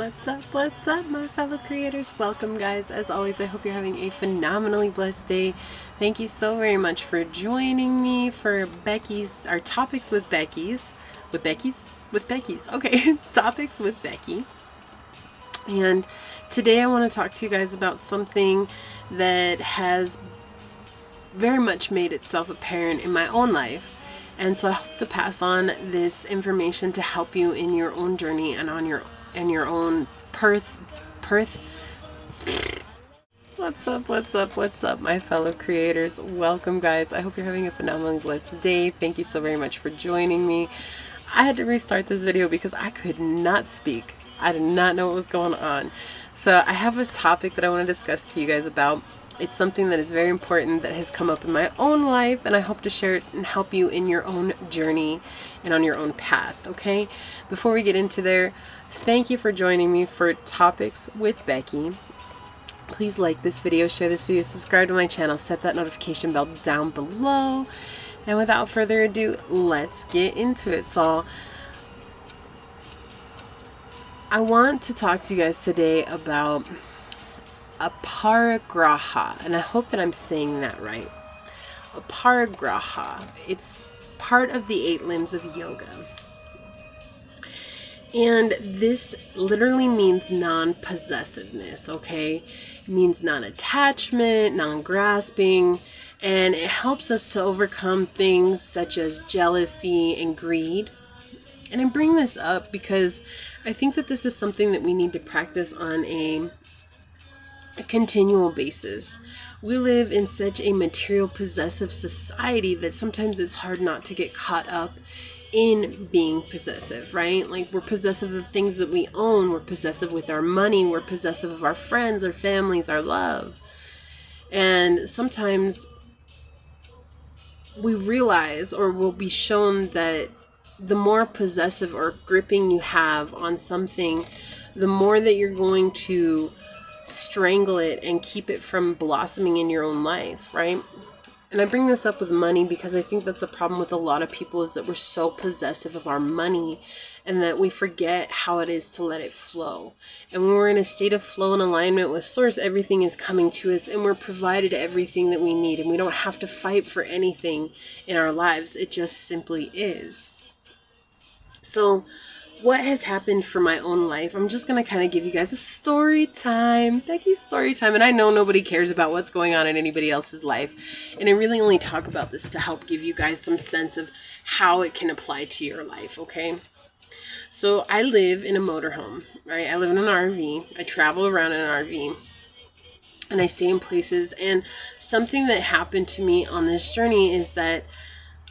What's up, my fellow creators? Welcome, guys. As always, I hope you're having a phenomenally blessed day. Thank you so very much for joining me for our topics with Becky's. Okay, topics with Becky. And today I want to talk to you guys about something that has very much made itself apparent in my own life. And so I hope to pass on this information to help you in your own journey and on your own Perth. What's up, my fellow creators? Welcome, guys. I hope you're having a phenomenally blessed day. Thank you so very much for joining me. I had to restart this video because I could not speak. I did not know what was going on. So I have a topic that I want to discuss to you guys about. It's something that is very important that has come up in my own life, and I hope to share it and help you in your own journey and on your own path, okay? Before we get into there, thank you for joining me for Topics with Becky. Please like this video, share this video, subscribe to my channel, set that notification bell down below. And without further ado, let's get into it. So I want to talk to you guys today about Aparigraha, and I hope that I'm saying that right. Aparigraha. It's part of the 8 limbs of yoga. And this literally means non-possessiveness, okay? It means non-attachment, non-grasping, and it helps us to overcome things such as jealousy and greed. And I bring this up because I think that this is something that we need to practice on a continual basis. We live in such a material possessive society that sometimes it's hard not to get caught up in being possessive, right? Like, we're possessive of the things that we own, we're possessive with our money, we're possessive of our friends, our families, our love. And sometimes we realize, or will be shown, that the more possessive or gripping you have on something, the more that you're going to strangle it and keep it from blossoming in your own life, right? And I bring this up with money because I think that's a problem with a lot of people, is that we're so possessive of our money and that we forget how it is to let it flow. And when we're in a state of flow and alignment with Source, everything is coming to us and we're provided everything that we need, and we don't have to fight for anything in our lives. It just simply is. So what has happened for my own life, I'm just going to kind of give you guys a story time, Becky's story time. And I know nobody cares about what's going on in anybody else's life. And I really only talk about this to help give you guys some sense of how it can apply to your life, okay? So I live in a motorhome, right? I live in an RV. I travel around in an RV. And I stay in places. And something that happened to me on this journey is that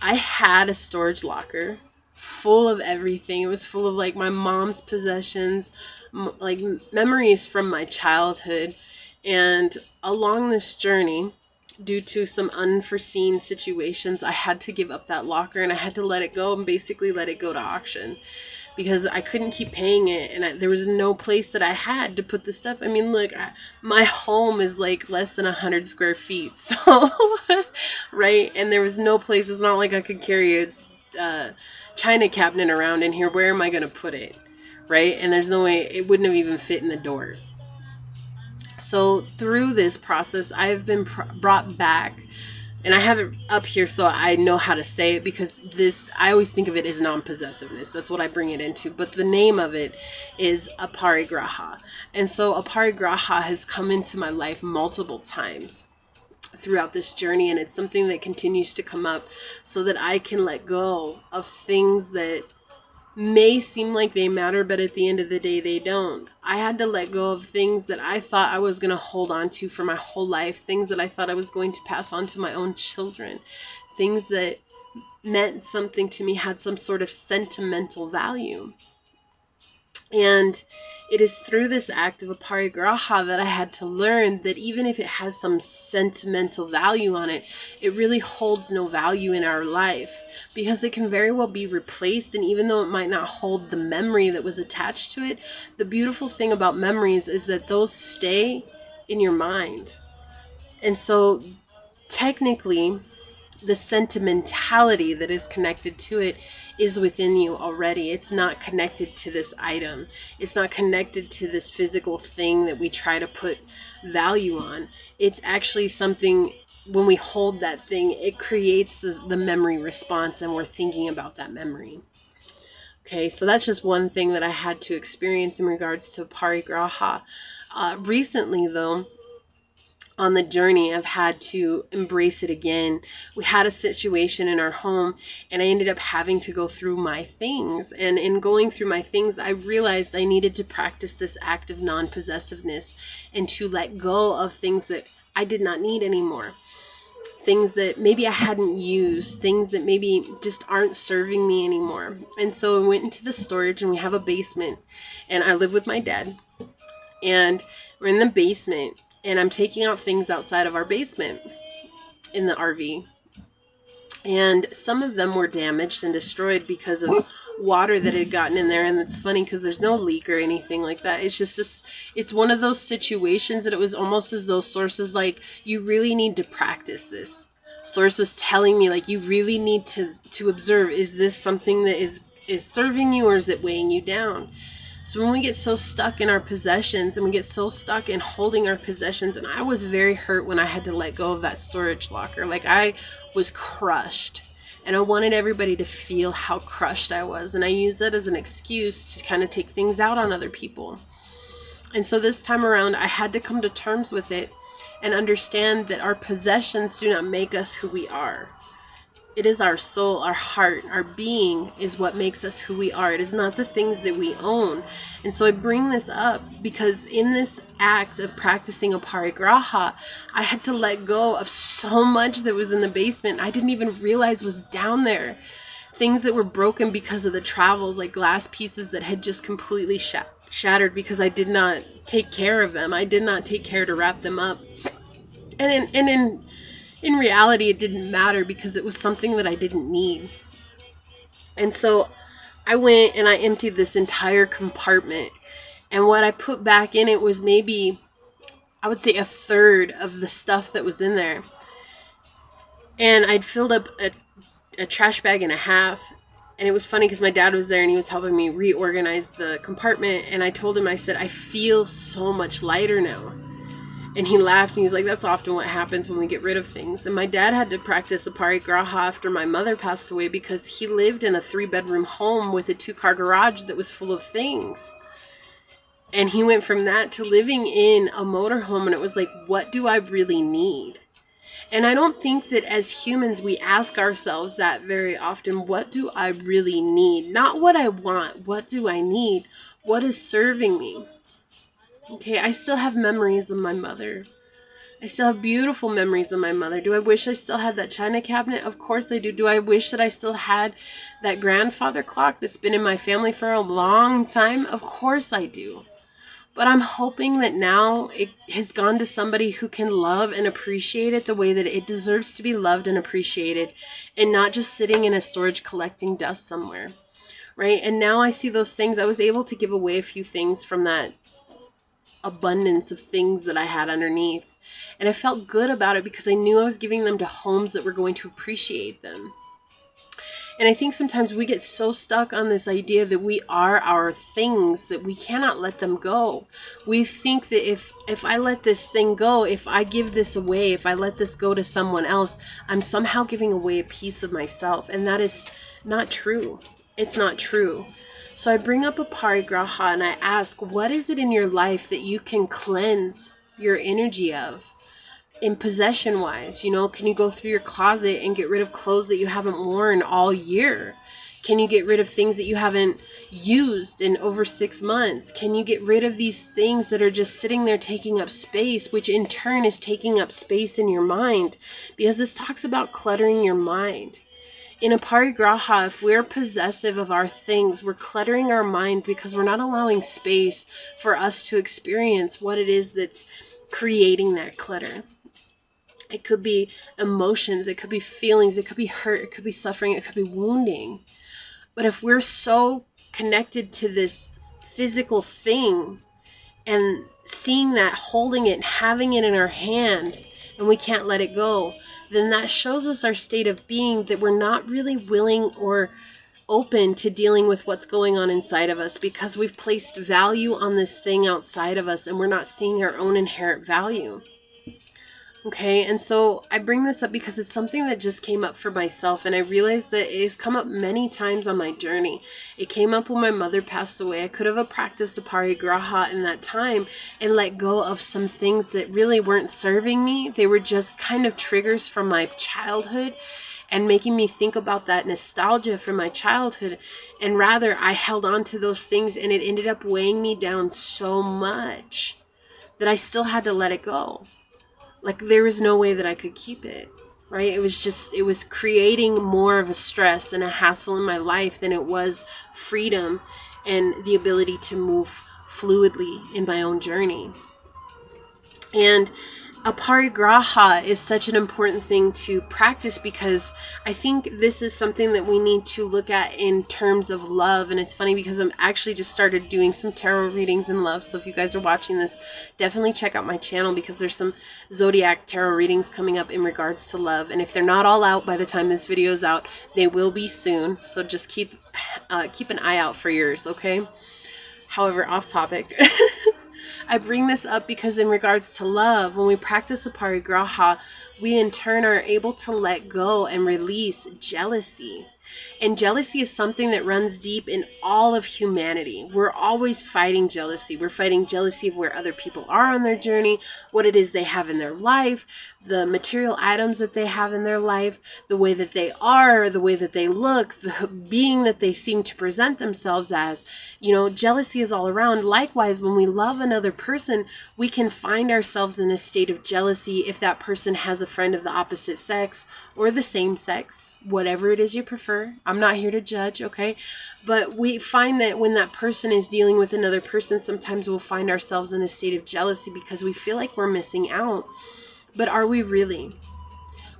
I had a storage locker full of everything. It was full of like my mom's possessions, like memories from my childhood. And along this journey, due to some unforeseen situations, I had to give up that locker and I had to let it go, and basically let it go to auction because I couldn't keep paying it, and there was no place that I had to put the stuff. I mean, look, my home is like less than 100 square feet, so right, and there was no place. It's not like I could carry a china cabinet around in here. Where am I going to put it, right? And there's no way, it wouldn't have even fit in the door. So through this process, I've been brought back, and I have it up here so I know how to say it, because this, I always think of it as non-possessiveness. That's what I bring it into. But the name of it is Aparigraha. And so Aparigraha has come into my life multiple times throughout this journey, and it's something that continues to come up so that I can let go of things that may seem like they matter, but at the end of the day they don't. I had to let go of things that I thought I was going to hold on to for my whole life, things that I thought I was going to pass on to my own children, things that meant something to me, had some sort of sentimental value. And it is through this act of Aparigraha that I had to learn that even if it has some sentimental value on it, it really holds no value in our life, because it can very well be replaced. And even though it might not hold the memory that was attached to it, the beautiful thing about memories is that those stay in your mind. And so technically, the sentimentality that is connected to it is within you already. It's not connected to this item. It's not connected to this physical thing that we try to put value on. It's actually something, when we hold that thing, it creates the memory response, and we're thinking about that memory. Okay, so that's just one thing that I had to experience in regards to Aparigraha. Recently, though, on the journey, I've had to embrace it again. We had a situation in our home, and I ended up having to go through my things. And in going through my things, I realized I needed to practice this act of non-possessiveness and to let go of things that I did not need anymore. Things that maybe I hadn't used, things that maybe just aren't serving me anymore. And so I went into the storage, and we have a basement, and I live with my dad, and we're in the basement, and I'm taking out things outside of our basement in the RV. And some of them were damaged and destroyed because of water that had gotten in there. And it's funny because there's no leak or anything like that. It's just this, it's one of those situations that it was almost as though Source was like, you really need to practice this. Source was telling me, like, you really need to observe, is this something that is serving you, or is it weighing you down? So when we get so stuck in our possessions, and we get so stuck in holding our possessions, and I was very hurt when I had to let go of that storage locker. Like, I was crushed, and I wanted everybody to feel how crushed I was. And I used that as an excuse to kind of take things out on other people. And so this time around, I had to come to terms with it and understand that our possessions do not make us who we are. It is our soul, our heart, our being is what makes us who we are. It is not the things that we own. And so I bring this up because in this act of practicing Aparigraha, I had to let go of so much that was in the basement I didn't even realize was down there. Things that were broken because of the travels, like glass pieces that had just completely shattered because I did not take care of them. I did not take care to wrap them up. And in reality, it didn't matter because it was something that I didn't need. And so I went and I emptied this entire compartment. And what I put back in it was maybe, I would say, a third of the stuff that was in there. And I'd filled up a trash bag and a half. And it was funny because my dad was there and he was helping me reorganize the compartment. And I told him, I said, I feel so much lighter now. And he laughed and he's like, that's often what happens when we get rid of things. And my dad had to practice Aparigraha after my mother passed away because he lived in a 3-bedroom home with a 2-car garage that was full of things. And he went from that to living in a motorhome, and it was like, what do I really need? And I don't think that as humans we ask ourselves that very often. What do I really need? Not what I want. What do I need? What is serving me? Okay, I still have memories of my mother. I still have beautiful memories of my mother. Do I wish I still had that china cabinet? Of course I do. Do I wish that I still had that grandfather clock that's been in my family for a long time? Of course I do. But I'm hoping that now it has gone to somebody who can love and appreciate it the way that it deserves to be loved and appreciated, and not just sitting in a storage collecting dust somewhere, right? And now I see those things. I was able to give away a few things from that abundance of things that I had underneath. And I felt good about it because I knew I was giving them to homes that were going to appreciate them. And I think sometimes we get so stuck on this idea that we are our things that we cannot let them go. We think that if I let this thing go, if I give this away, if I let this go to someone else, I'm somehow giving away a piece of myself. And that is not true. It's not true. So I bring up Aparigraha and I ask, what is it in your life that you can cleanse your energy of? In possession-wise, can you go through your closet and get rid of clothes that you haven't worn all year? Can you get rid of things that you haven't used in over 6 months? Can you get rid of these things that are just sitting there taking up space, which in turn is taking up space in your mind? Because this talks about cluttering your mind. In Aparigraha, if we're possessive of our things, we're cluttering our mind because we're not allowing space for us to experience what it is that's creating that clutter. It could be emotions, it could be feelings, it could be hurt, it could be suffering, it could be wounding. But if we're so connected to this physical thing and seeing that, holding it, having it in our hand, and we can't let it go, then that shows us our state of being, that we're not really willing or open to dealing with what's going on inside of us, because we've placed value on this thing outside of us and we're not seeing our own inherent value. Okay, and so I bring this up because it's something that just came up for myself, and I realized that it has come up many times on my journey. It came up when my mother passed away. I could have practiced Aparigraha in that time and let go of some things that really weren't serving me. They were just kind of triggers from my childhood and making me think about that nostalgia from my childhood. And rather, I held on to those things, and it ended up weighing me down so much that I still had to let it go. Like, there was no way that I could keep it, right? It was creating more of a stress and a hassle in my life than it was freedom and the ability to move fluidly in my own journey. And Aparigraha is such an important thing to practice, because I think this is something that we need to look at in terms of love. And it's funny because I'm actually just started doing some tarot readings in love. So if you guys are watching this, definitely check out my channel, because there's some zodiac tarot readings coming up in regards to love. And if they're not all out by the time this video is out, they will be soon. So just keep an eye out for yours, okay? However, off topic. I bring this up because in regards to love, when we practice Aparigraha, we in turn are able to let go and release jealousy. And jealousy is something that runs deep in all of humanity. We're always fighting jealousy. We're fighting jealousy of where other people are on their journey, what it is they have in their life, the material items that they have in their life, the way that they are, the way that they look, the being that they seem to present themselves as. You know, jealousy is all around. Likewise, when we love another person, we can find ourselves in a state of jealousy if that person has a friend of the opposite sex or the same sex, whatever it is you prefer. I'm not here to judge, okay? But we find that when that person is dealing with another person, sometimes we'll find ourselves in a state of jealousy because we feel like we're missing out. But are we really?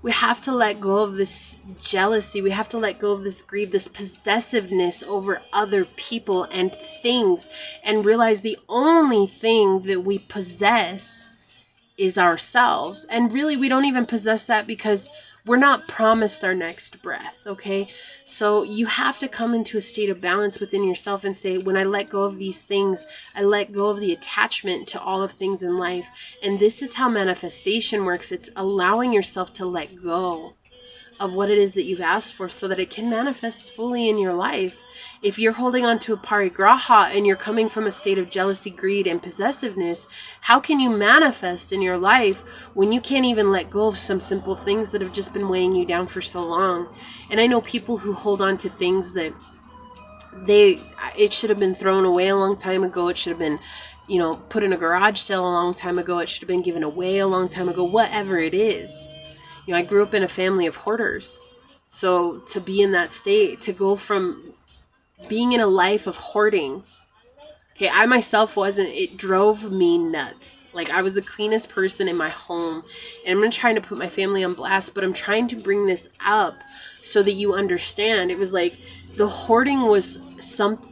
We have to let go of this jealousy. We have to let go of this greed, this possessiveness over other people and things, and realize the only thing that we possess is ourselves. And really, we don't even possess that because we're not promised our next breath, okay? So you have to come into a state of balance within yourself and say, when I let go of these things, I let go of the attachment to all of things in life. And this is how manifestation works. It's allowing yourself to let go of what it is that you've asked for so that it can manifest fully in your life. If you're holding on to a Aparigraha and you're coming from a state of jealousy, greed, and possessiveness, how can you manifest in your life when you can't even let go of some simple things that have just been weighing you down for so long? And I know people who hold on to things that it should have been thrown away a long time ago. It should have been, you know, put in a garage sale a long time ago. It should have been given away a long time ago, whatever it is. You know, I grew up in a family of hoarders. So to be in that state, to go from being in a life of hoarding, okay, I myself wasn't, it drove me nuts. Like, I was the cleanest person in my home, and I'm not trying to put my family on blast, but I'm trying to bring this up so that you understand. It was like the hoarding was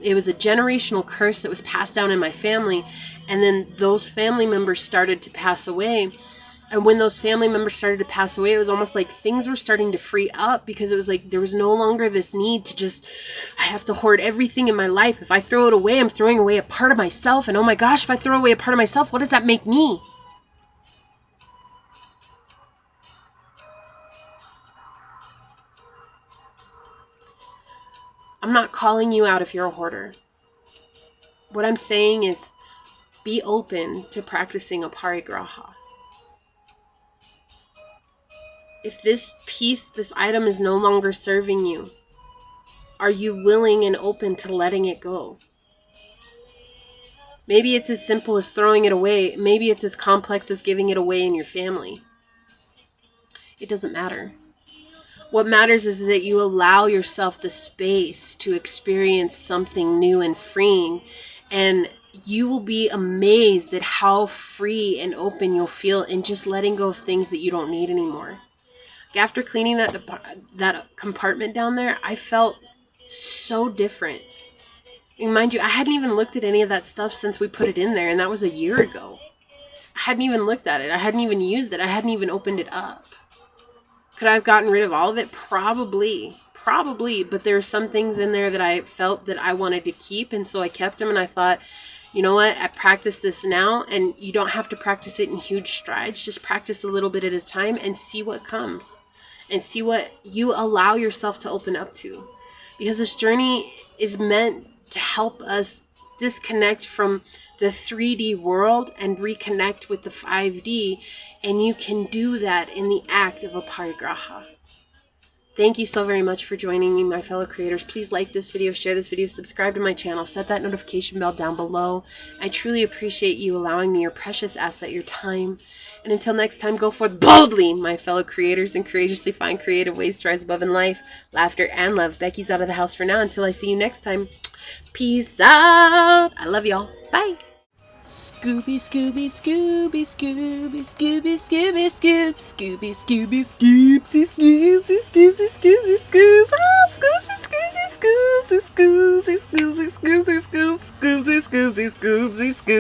it was a generational curse that was passed down in my family, and then those family members started to pass away. And when those family members started to pass away, it was almost like things were starting to free up, because it was like there was no longer this need to just, I have to hoard everything in my life. If I throw it away, I'm throwing away a part of myself. And oh my gosh, if I throw away a part of myself, what does that make me? I'm not calling you out if you're a hoarder. What I'm saying is be open to practicing Aparigraha. If this piece, this item is no longer serving you, are you willing and open to letting it go? Maybe it's as simple as throwing it away. Maybe it's as complex as giving it away in your family. It doesn't matter. What matters is that you allow yourself the space to experience something new and freeing, and you will be amazed at how free and open you'll feel in just letting go of things that you don't need anymore. After cleaning that compartment down there, I felt so different. And mind you, I hadn't even looked at any of that stuff since we put it in there, and that was a year ago. I hadn't even looked at it. I hadn't even used it. I hadn't even opened it up. Could I have gotten rid of all of it? Probably. Probably. But there are some things in there that I felt that I wanted to keep. And so I kept them. And I thought, you know what? I practice this now. And you don't have to practice it in huge strides. Just practice a little bit at a time and see what comes. And see what you allow yourself to open up to. Because this journey is meant to help us disconnect from the 3D world and reconnect with the 5D. And you can do that in the act of Aparigraha. Thank you so very much for joining me, my fellow creators. Please like this video, share this video, subscribe to my channel, set that notification bell down below. I truly appreciate you allowing me your precious asset, your time. And until next time, go forth boldly, my fellow creators, and courageously find creative ways to rise above in life, laughter, and love. Becky's out of the house for now. Until I see you next time, peace out. I love y'all. Bye. Scooby, Scooby, Scooby, Scooby, Scooby, Scooby, Scoop, Scooby, Scooby, Scoopsy, Scoopsy, Scoopsy, Scoopsy, Scoops, ah, Scoopsy, Scoopsy, Scoopsy, Scoopsy, Scoopsy, Scoopsy, Scoopsy, Scoopsy, Scoopsy, Scoopsy, Scoopsy, Scoopsy.